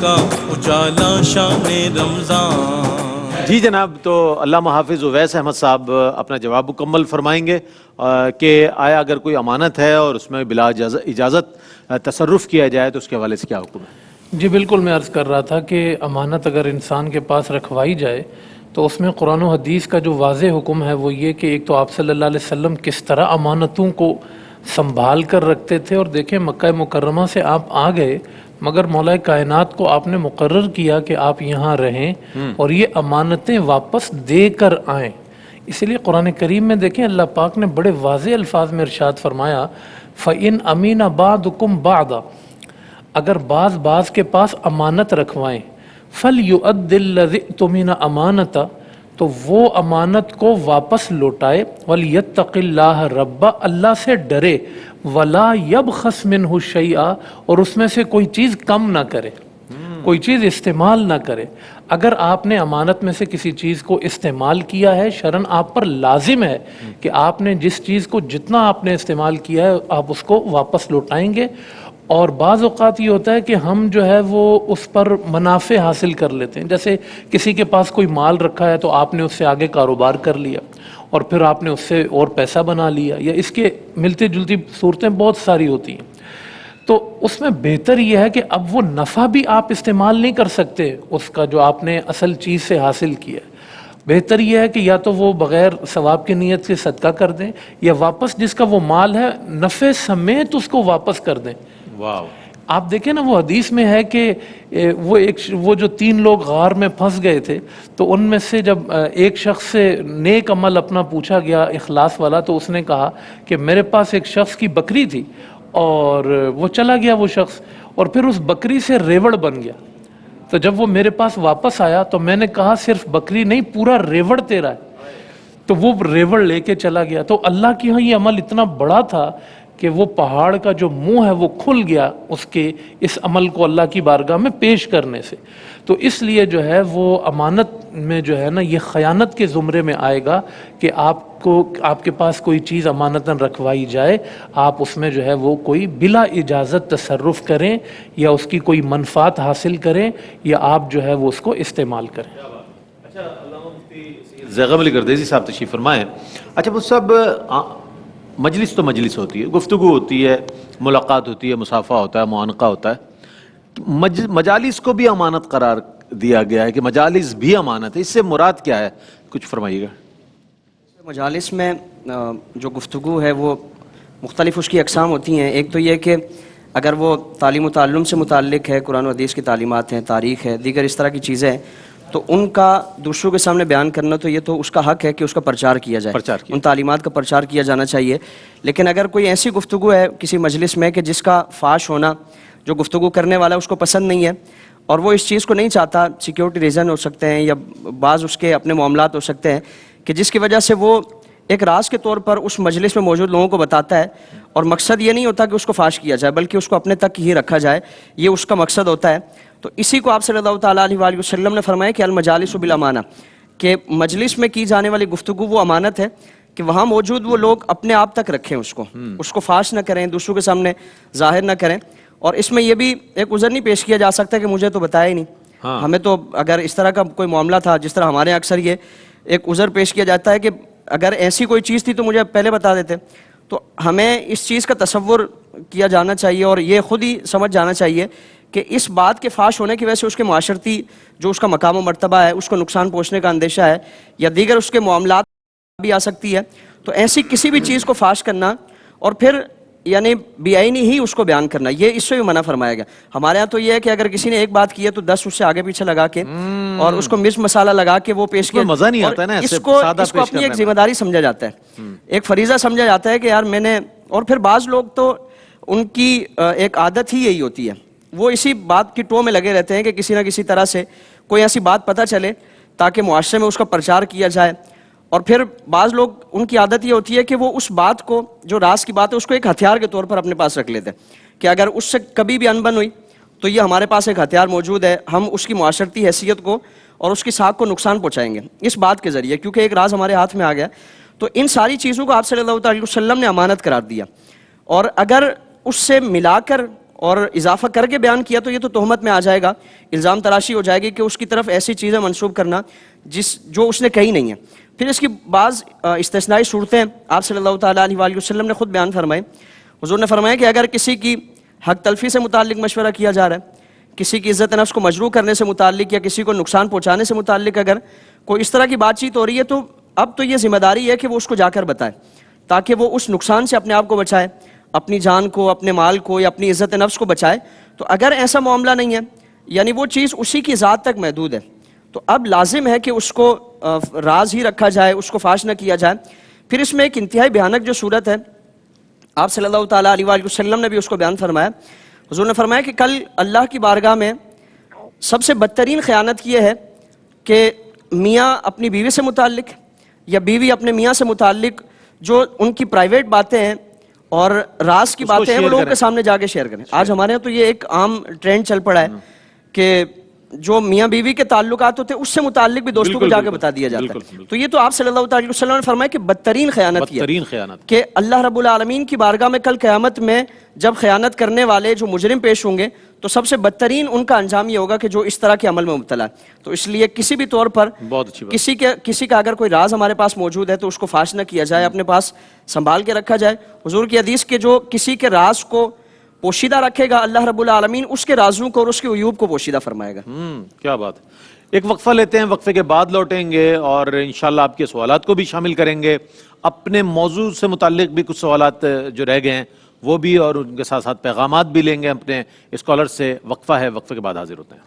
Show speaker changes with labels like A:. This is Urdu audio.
A: کا اجالا شان رمضان.
B: جی جناب، تو علامہ حافظ اویس احمد صاحب اپنا جواب مکمل فرمائیں گے کہ آیا اگر کوئی امانت ہے اور اس میں بلا اجازت تصرف کیا جائے تو اس کے حوالے سے کیا حکم ہے؟
C: جی بالکل، میں عرض کر رہا تھا کہ امانت اگر انسان کے پاس رکھوائی جائے تو اس میں قرآن و حدیث کا جو واضح حکم ہے وہ یہ کہ ایک تو آپ صلی اللہ علیہ وسلم کس طرح امانتوں کو سنبھال کر رکھتے تھے، اور دیکھیں مکہ مکرمہ سے آپ آ گئے مگر مولا کائنات کو آپ نے مقرر کیا کہ آپ یہاں رہیں اور یہ امانتیں واپس دے کر آئیں. اسی لیے قرآن کریم میں دیکھیں اللہ پاک نے بڑے واضح الفاظ میں ارشاد فرمایا فَإِنْ أَمِينَ بَعْضُكُمْ بَعْضًا، اگر بعض کے پاس امانت رکھوائیں فَلْيُؤَدِّ الَّذِي اؤْتُمِنَ أَمَانَتَ، تو وہ امانت کو واپس لوٹائے، وَلْيَتَّقِ اللَّهَ رَبَّ، اللہ سے ڈرے، وَلَا يَبْخَسْ مِنْهُ شَيْئًا، اور اس میں سے کوئی چیز کم نہ کرے، کوئی چیز استعمال نہ کرے. اگر آپ نے امانت میں سے کسی چیز کو استعمال کیا ہے، شرعاً آپ پر لازم ہے کہ آپ نے جس چیز کو جتنا آپ نے استعمال کیا ہے آپ اس کو واپس لوٹائیں گے. اور بعض اوقات یہ ہوتا ہے کہ ہم جو ہے وہ اس پر منافع حاصل کر لیتے ہیں، جیسے کسی کے پاس کوئی مال رکھا ہے تو آپ نے اس سے آگے کاروبار کر لیا اور پھر آپ نے اس سے اور پیسہ بنا لیا، یا اس کے ملتی جلتی صورتیں بہت ساری ہوتی ہیں. تو اس میں بہتر یہ ہے کہ اب وہ نفع بھی آپ استعمال نہیں کر سکتے اس کا جو آپ نے اصل چیز سے حاصل کیا ہے. بہتر یہ ہے کہ یا تو وہ بغیر ثواب کی نیت سے صدقہ کر دیں، یا واپس جس کا وہ مال ہے نفع سمیت اس کو واپس کر دیں.
B: واو.
C: آپ دیکھیں نا وہ حدیث میں ہے کہ وہ جو 3 لوگ غار میں پھنس گئے تھے تو ان میں سے جب ایک شخص سے نیک عمل اپنا پوچھا گیا اخلاص والا، تو اس نے کہا کہ میرے پاس ایک شخص کی بکری تھی اور وہ چلا گیا وہ شخص، اور پھر اس بکری سے ریوڑ بن گیا. تو جب وہ میرے پاس واپس آیا تو میں نے کہا صرف بکری نہیں، پورا ریوڑ تیرا ہے. تو وہ ریوڑ لے کے چلا گیا. تو اللہ کی ہاں یہ عمل اتنا بڑا تھا کہ وہ پہاڑ کا جو منہ ہے وہ کھل گیا اس کے اس عمل کو اللہ کی بارگاہ میں پیش کرنے سے. تو اس لیے جو ہے وہ امانت میں جو ہے نا یہ خیانت کے زمرے میں آئے گا کہ آپ کے پاس کوئی چیز امانتاً رکھوائی جائے، آپ اس میں جو ہے وہ کوئی بلا اجازت تصرف کریں یا اس کی کوئی منفعت حاصل کریں یا آپ جو ہے وہ اس کو استعمال کریں.
B: اچھا، علامہ مفتی زیغم علی گردیزی صاحب تشریف فرمائیں. اچھا، وہ سب مجلس تو مجلس ہوتی ہے، گفتگو ہوتی ہے، ملاقات ہوتی ہے، مصافحہ ہوتا ہے، معانقہ ہوتا ہے. مجالس کو بھی امانت قرار دیا گیا ہے کہ مجالس بھی امانت ہے، اس سے مراد کیا ہے؟ کچھ فرمائیے گا.
D: مجالس میں جو گفتگو ہے وہ مختلف اس کی اقسام ہوتی ہیں. ایک تو یہ کہ اگر وہ تعلیم و تعلم سے متعلق ہے، قرآن و حدیث کی تعلیمات ہیں، تاریخ ہے، دیگر اس طرح کی چیزیں ہیں، تو ان کا دوسروں کے سامنے بیان کرنا تو یہ تو اس کا حق ہے کہ اس کا پرچار کیا جائے، ان تعلیمات کا پرچار کیا جانا چاہیے. لیکن اگر کوئی ایسی گفتگو ہے کسی مجلس میں کہ جس کا فاش ہونا جو گفتگو کرنے والا اس کو پسند نہیں ہے اور وہ اس چیز کو نہیں چاہتا، سیکیورٹی ریزن ہو سکتے ہیں یا بعض اس کے اپنے معاملات ہو سکتے ہیں کہ جس کی وجہ سے وہ ایک راز کے طور پر اس مجلس میں موجود لوگوں کو بتاتا ہے، اور مقصد یہ نہیں ہوتا کہ اس کو فاش کیا جائے بلکہ اس کو اپنے تک ہی رکھا جائے، یہ اس کا مقصد ہوتا ہے. تو اسی کو آپ صلی اللہ تعالیٰ علیہ وآلہ وسلم نے فرمایا کہ المجالس بالامانہ، کہ مجلس میں کی جانے والی گفتگو وہ امانت ہے کہ وہاں موجود وہ لوگ اپنے آپ تک رکھیں، اس کو فاش نہ کریں، دوسروں کے سامنے ظاہر نہ کریں. اور اس میں یہ بھی ایک عذر نہیں پیش کیا جا سکتا کہ مجھے تو بتایا ہی نہیں. ہمیں تو اگر اس طرح کا کوئی معاملہ تھا، جس طرح ہمارے اکثر یہ ایک عذر پیش کیا جاتا ہے کہ اگر ایسی کوئی چیز تھی تو مجھے پہلے بتا دیتے. تو ہمیں اس چیز کا تصور کیا جانا چاہیے اور یہ خود ہی سمجھ جانا چاہیے کہ اس بات کے فاش ہونے کی وجہ سے اس کے معاشرتی جو اس کا مقام و مرتبہ ہے اس کو نقصان پہنچنے کا اندیشہ ہے یا دیگر اس کے معاملات بھی آ سکتی ہے. تو ایسی کسی بھی چیز کو فاش کرنا اور پھر یعنی بے آئینی ہی اس کو بیان کرنا، یہ اس سے بھی منع فرمایا گیا. ہمارے ہاں تو یہ ہے کہ اگر کسی نے ایک بات کی ہے تو 10 اس سے آگے پیچھے لگا کے اور اس کو مرچ مسالہ لگا کے وہ پیش کیا،
B: مزہ نہیں آتا نا،
D: اس کو اپنی ایک ذمہ داری سمجھا جاتا ہے، ایک فریضہ سمجھا جاتا ہے کہ یار میں نے. اور پھر بعض لوگ تو ان کی ایک عادت ہی یہی ہوتی ہے، وہ اسی بات کی ٹو میں لگے رہتے ہیں کہ کسی نہ کسی طرح سے کوئی ایسی بات پتہ چلے تاکہ معاشرے میں اس کا پرچار کیا جائے. اور پھر بعض لوگ ان کی عادت یہ ہوتی ہے کہ وہ اس بات کو جو راز کی بات ہے اس کو ایک ہتھیار کے طور پر اپنے پاس رکھ لیتے ہیں کہ اگر اس سے کبھی بھی انبن ہوئی تو یہ ہمارے پاس ایک ہتھیار موجود ہے، ہم اس کی معاشرتی حیثیت کو اور اس کی ساکھ کو نقصان پہنچائیں گے اس بات کے ذریعے، کیونکہ ایک راز ہمارے ہاتھ میں آ گیا. تو ان ساری چیزوں کو آپ صلی اللہ علیہ وسلم نے امانت قرار دیا، اور اگر اس سے ملا کر اور اضافہ کر کے بیان کیا تو یہ تو تہمت میں آ جائے گا, الزام تراشی ہو جائے گی کہ اس کی طرف ایسی چیزیں منسوب کرنا جو اس نے کہی نہیں ہیں. پھر اس کی بعض استثنائی صورتیں آپ صلی اللہ تعالیٰ علیہ وآلہ وسلم نے خود بیان فرمائے. حضور نے فرمایا کہ اگر کسی کی حق تلفی سے متعلق مشورہ کیا جا رہا ہے, کسی کی عزت نفس کو مجروح کرنے سے متعلق یا کسی کو نقصان پہنچانے سے متعلق اگر کوئی اس طرح کی بات چیت ہو رہی ہے, تو اب تو یہ ذمہ داری ہے کہ وہ اس کو جا کر بتائے تاکہ وہ اس نقصان سے اپنے آپ کو بچائے, اپنی جان کو, اپنے مال کو یا اپنی عزت نفس کو بچائے. تو اگر ایسا معاملہ نہیں ہے, یعنی وہ چیز اسی کی ذات تک محدود ہے, تو اب لازم ہے کہ اس کو راز ہی رکھا جائے, اس کو فاش نہ کیا جائے. پھر اس میں ایک انتہائی بھیانک جو صورت ہے, آپ صلی اللہ تعالیٰ علیہ وآلہ وسلم نے بھی اس کو بیان فرمایا. حضور نے فرمایا کہ کل اللہ کی بارگاہ میں سب سے بدترین خیانت یہ ہے کہ میاں اپنی بیوی سے متعلق یا بیوی اپنے میاں سے متعلق جو ان کی پرائیویٹ باتیں ہیں اور راز کی باتیں ہیں وہ لوگوں کے سامنے جا کے شیئر کریں. آج ہمارے یہاں تو یہ ایک عام ٹرینڈ چل پڑا ہے کہ جو میاں بیوی کے تعلقات ہوتے ہیں اس سے متعلق بھی دوستوں کو جا کے بتا دیا جاتا ہے. تو یہ تو آپ صلی اللہ علیہ وسلم نے فرمایا کہ بدترین خیانت کہ اللہ رب العالمین کی بارگاہ میں کل قیامت میں جب خیانت کرنے والے جو مجرم پیش ہوں گے تو سب سے بدترین ان کا انجام یہ ہوگا کہ جو اس طرح کے عمل میں مبتلا ہے. تو اس لیے کسی بھی طور پر کسی کا اگر کوئی راز ہمارے پاس موجود ہے تو اس کو فاش نہ کیا جائے, اپنے پاس سنبھال کے رکھا جائے. حضور کی حدیث کے جو کسی کے راز کو پوشیدہ رکھے گا اللہ رب العالمین اس کے رازوں کو اور اس کے عیوب کو پوشیدہ فرمائے گا.
B: کیا بات ہے. ایک وقفہ لیتے ہیں, وقفے کے بعد لوٹیں گے اور انشاءاللہ آپ کے سوالات کو بھی شامل کریں گے, اپنے موضوع سے متعلق بھی کچھ سوالات جو رہ گئے ہیں وہ بھی, اور ان کے ساتھ ساتھ پیغامات بھی لیں گے اپنے اسکالر سے. وقفہ ہے, وقفے کے بعد حاضر ہوتے ہیں.